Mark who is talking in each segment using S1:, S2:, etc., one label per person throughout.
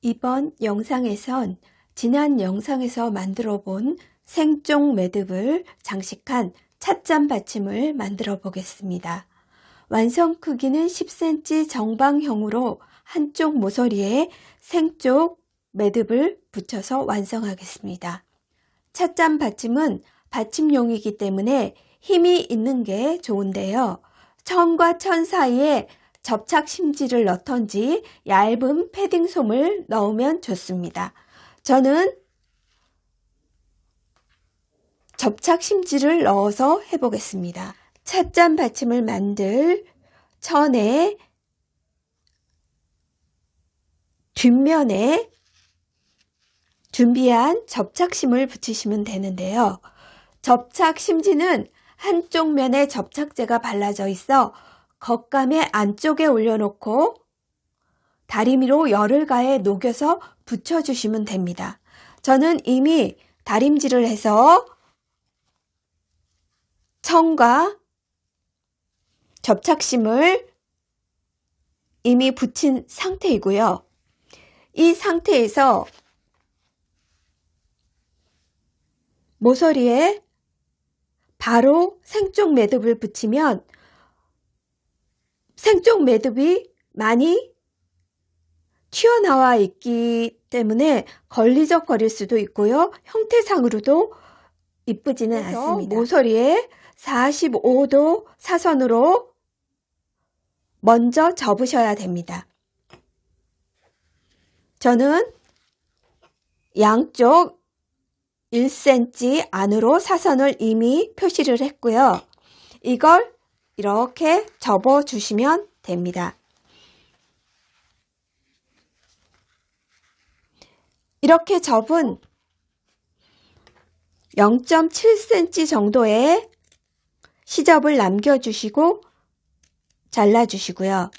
S1: 이번 영상에선 지난 영상에서 만들어 본 생종 매듭을 장식한 찻잔 받침을 만들어 보겠습니다. 완성 크기는 10cm 정방형으로 한쪽 모서리에 생쪽 매듭을 붙여서 완성하겠습니다. 찻잔 받침은 받침용이기 때문에 힘이 있는 게 좋은데요. 천과 천 사이에 접착 심지를 넣던지 얇은 패딩 솜을 넣으면 좋습니다. 저는 접착 심지를 넣어서 해보겠습니다. 찻잔 받침을 만들 천의 뒷면에 준비한 접착심을 붙이시면 되는데요. 접착 심지는 한쪽 면에 접착제가 발라져 있어 겉감의 안쪽에 올려놓고 다리미로 열을 가해 녹여서 붙여주시면 됩니다. 저는 이미 다림질을 해서 천과 접착심을 이미 붙인 상태이고요. 이 상태에서 모서리에 바로 생쪽 매듭을 붙이면 생쪽 매듭이 많이 튀어나와 있기 때문에 걸리적거릴 수도 있고요. 형태상으로도 이쁘지는 않습니다. 모서리에 45도 사선으로 먼저 접으셔야 됩니다. 저는 양쪽 1cm 안으로 사선을 이미 표시를 했고요. 이걸 이렇게 접어 주시면 됩니다. 이렇게 접은 0.7cm 정도의 시접을 남겨주시고 잘라주시고요.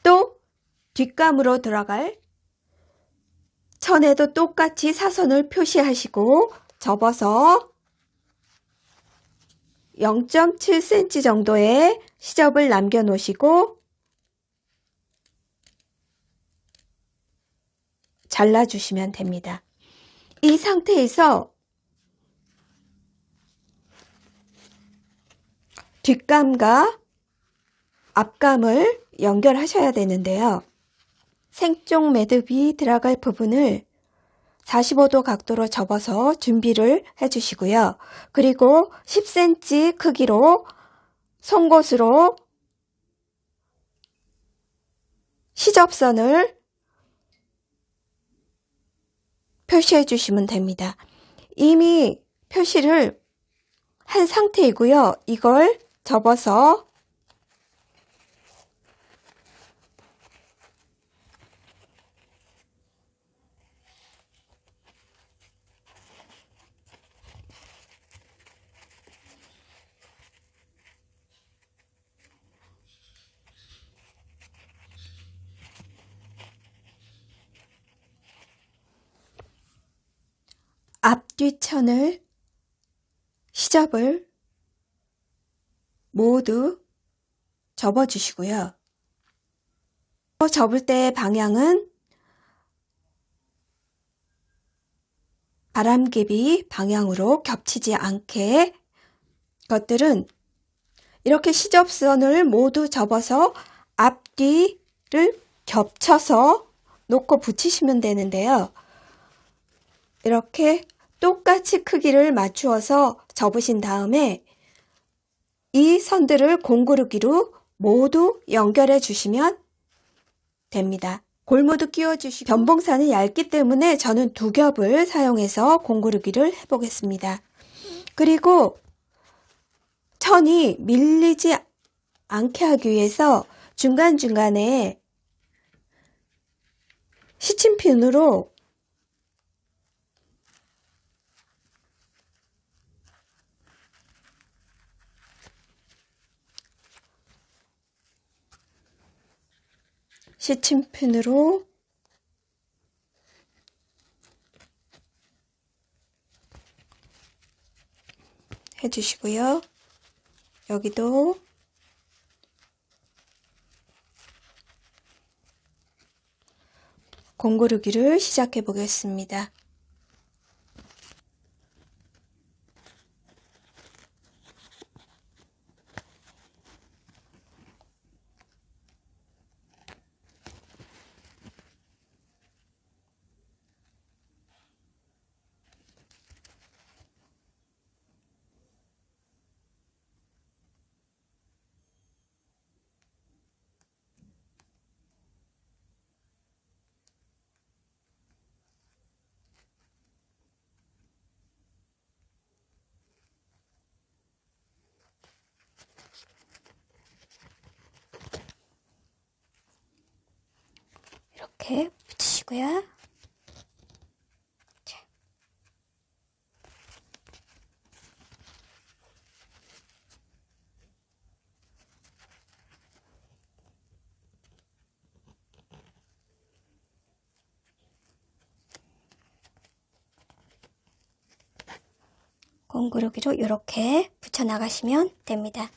S1: 또 뒷감으로 들어갈 천에도 똑같이 사선을 표시하시고 접어서 0.7cm 정도의 시접을 남겨 놓으시고 잘라주시면 됩니다. 이 상태에서 뒷감과 앞감을 연결하셔야 되는데요. 생쪽 매듭이 들어갈 부분을 45도 각도로 접어서 준비를 해주시고요. 그리고 10cm 크기로 송곳으로 시접선을 표시해 주시면 됩니다. 이미 표시를 한 상태이고요. 이걸 접어서 앞뒤 천을 시접을 모두 접어 주시고요. 접을 때의 방향은 바람개비 방향으로 겹치지 않게 것들은 이렇게 시접선을 모두 접어서 앞뒤를 겹쳐서 놓고 붙이시면 되는데요. 이렇게 똑같이 크기를 맞추어서 접으신 다음에 이 선들을 공구르기로 모두 연결해 주시면 됩니다. 골무도 끼워주시고 변봉사는 얇기 때문에 저는 2겹을 사용해서 공구르기를 해보겠습니다. 그리고 천이 밀리지 않게 하기 위해서 중간중간에 시침핀으로 해주시고요. 여기도 공구르기를 시작해 보겠습니다. 이렇게 붙이시고요. 자. 공구르기로 이렇게 붙여 나가시면 됩니다.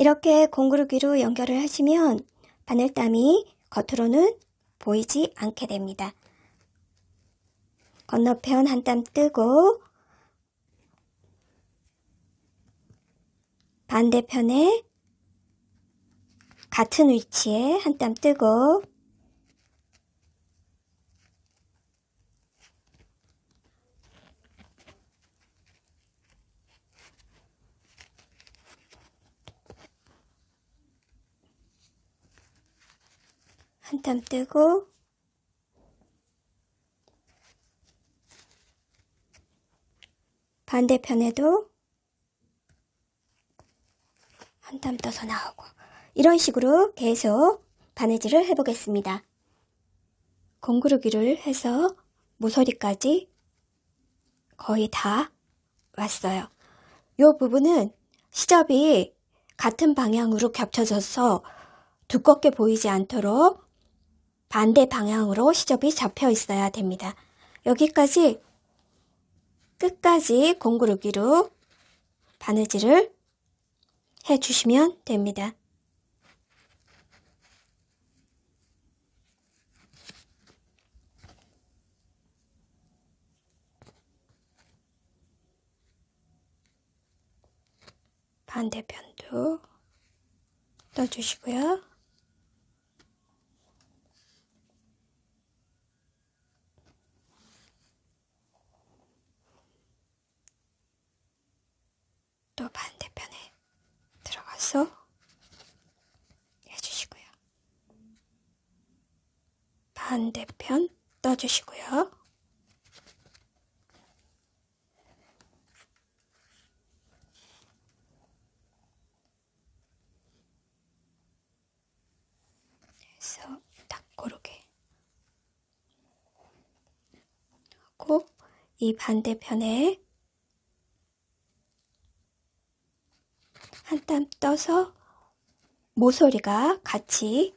S1: 이렇게 공구르기로 연결을 하시면 바늘땀이 겉으로는 보이지 않게 됩니다. 건너편 한 땀 뜨고 반대편에 같은 위치에 한 땀 뜨고 한 땀 뜨고 반대편에도 한 땀 떠서 나오고 이런 식으로 계속 바느질을 해보겠습니다. 공구르기를 해서 모서리까지 거의 다 왔어요. 이 부분은 시접이 같은 방향으로 겹쳐져서 두껍게 보이지 않도록 반대 방향으로 시접이 잡혀 있어야 됩니다. 여기까지 끝까지 공구르기로 바느질을 해주시면 됩니다. 반대편도 떠주시고요. 또 반대편에 들어가서 해주시고요. 반대편 떠주시고요. 그래서 딱 고르게 하고 이 반대편에 한 땀 떠서 모서리가 같이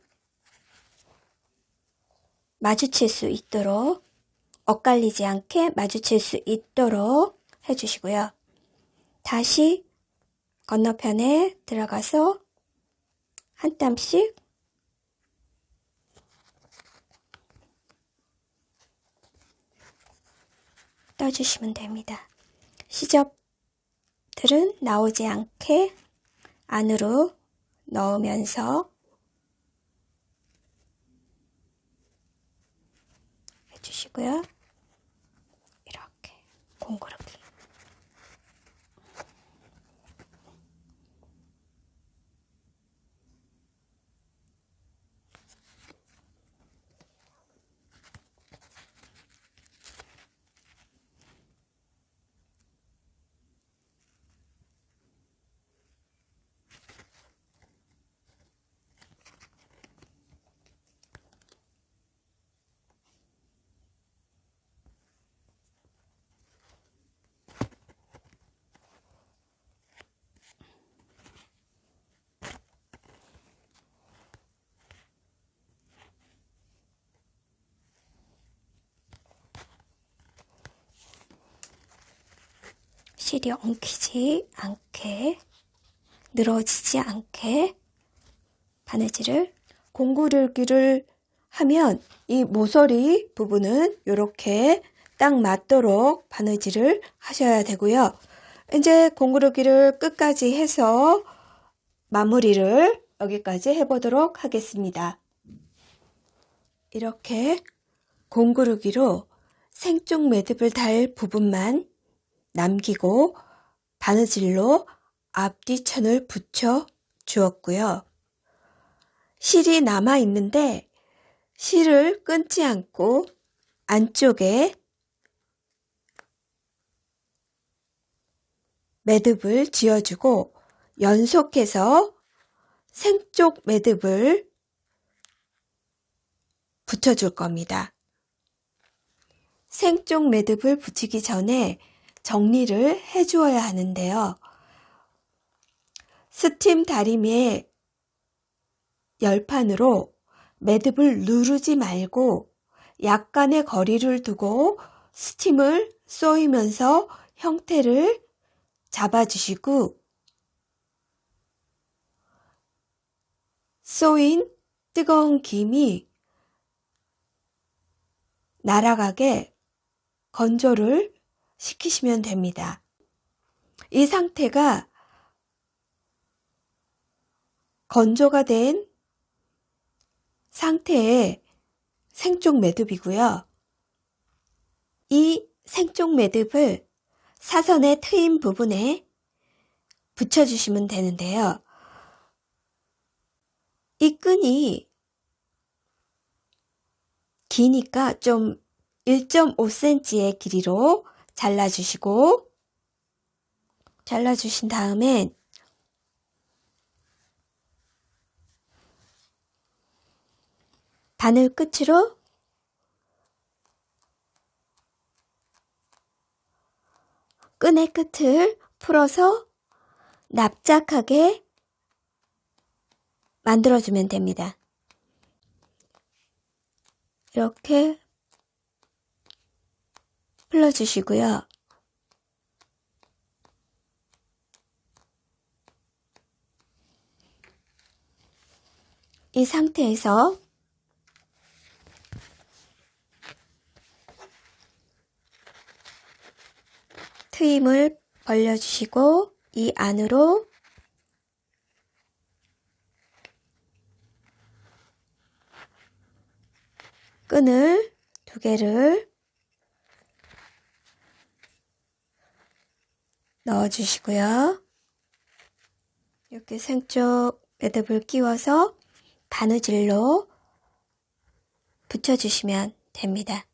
S1: 마주칠 수 있도록 엇갈리지 않게 마주칠 수 있도록 해주시고요. 다시 건너편에 들어가서 한 땀씩 떠주시면 됩니다. 시접들은 나오지 않게 안으로 넣으면서 해주시고요. 이렇게 공구르기. 실이 엉키지 않게, 늘어지지 않게 바느질을 공구르기를 하면 이 모서리 부분은 이렇게 딱 맞도록 바느질을 하셔야 되고요. 이제 공구르기를 끝까지 해서 마무리를 여기까지 해보도록 하겠습니다. 이렇게 공구르기로 생쪽 매듭을 달 부분만 남기고 바느질로 앞뒤 천을 붙여 주었고요. 실이 남아 있는데 실을 끊지 않고 안쪽에 매듭을 지어주고 연속해서 생쪽 매듭을 붙여줄 겁니다. 생쪽 매듭을 붙이기 전에 정리를 해주어야 하는데요. 스팀 다리미의 열판으로 매듭을 누르지 말고 약간의 거리를 두고 스팀을 쏘이면서 형태를 잡아주시고 쏘인 뜨거운 김이 날아가게 건조를 시키시면 됩니다. 이 상태가 건조가 된 상태의 생쪽 매듭이고요. 이 생쪽 매듭을 사선의 트임 부분에 붙여주시면 되는데요. 이 끈이 기니까 좀 1.5cm의 길이로 잘라주시고 잘라주신 다음엔 바늘 끝으로 끈의 끝을 풀어서 납작하게 만들어주면 됩니다. 이렇게 풀어주시고요. 이 상태에서 트임을 벌려주시고 이 안으로 끈을 2개를 넣어주시고요. 이렇게 생쪽 매듭을 끼워서 바느질로 붙여주시면 됩니다.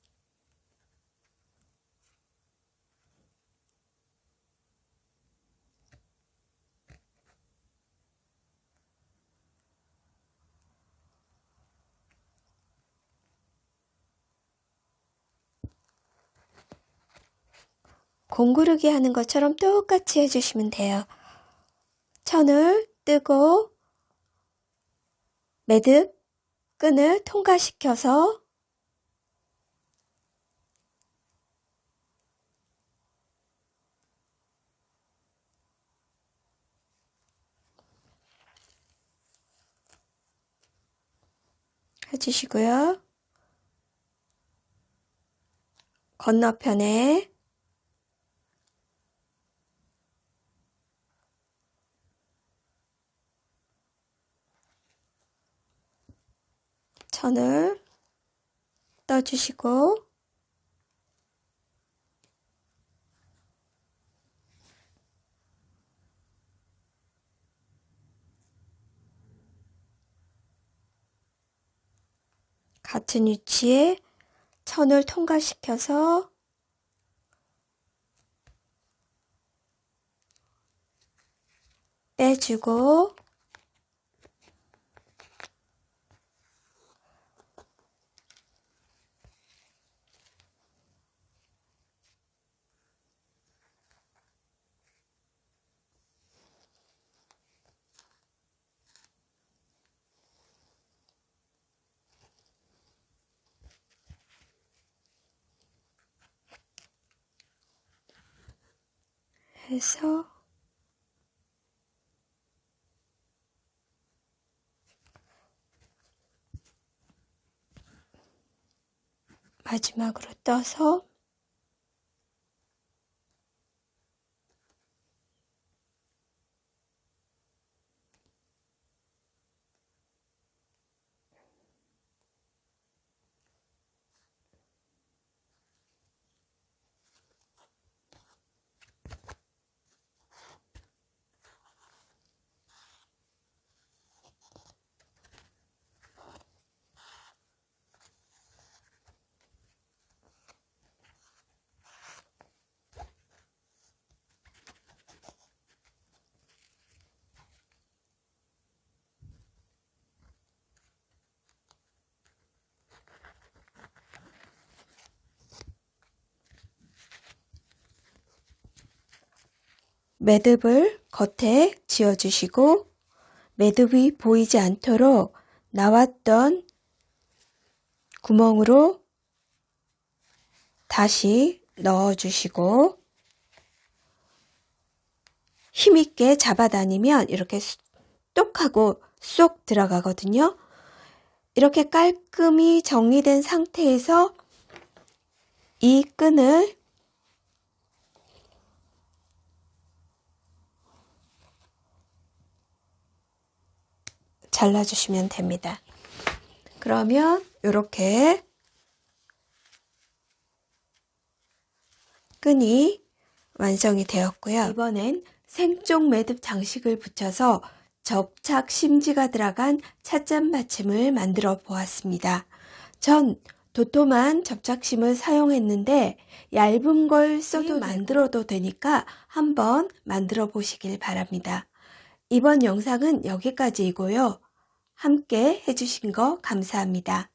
S1: 공구르기 하는 것처럼 똑같이 해주시면 돼요. 천을 뜨고 매듭 끈을 통과시켜서 해주시고요. 건너편에 천을 떠주시고 같은 위치에 천을 통과시켜서 빼주고 해서 마지막으로 떠서 매듭을 겉에 지어주시고 매듭이 보이지 않도록 나왔던 구멍으로 다시 넣어주시고 힘있게 잡아다니면 이렇게 똑 하고 쏙 들어가거든요. 이렇게 깔끔히 정리된 상태에서 이 끈을 잘라주시면 됩니다. 그러면 이렇게 끈이 완성이 되었고요. 이번엔 생쪽 매듭 장식을 붙여서 접착 심지가 들어간 찻잔 받침을 만들어 보았습니다. 전 도톰한 접착심을 사용했는데 얇은 걸 써도 만들어도 되니까 한번 만들어 보시길 바랍니다. 이번 영상은 여기까지이고요. 함께 해주신 거 감사합니다.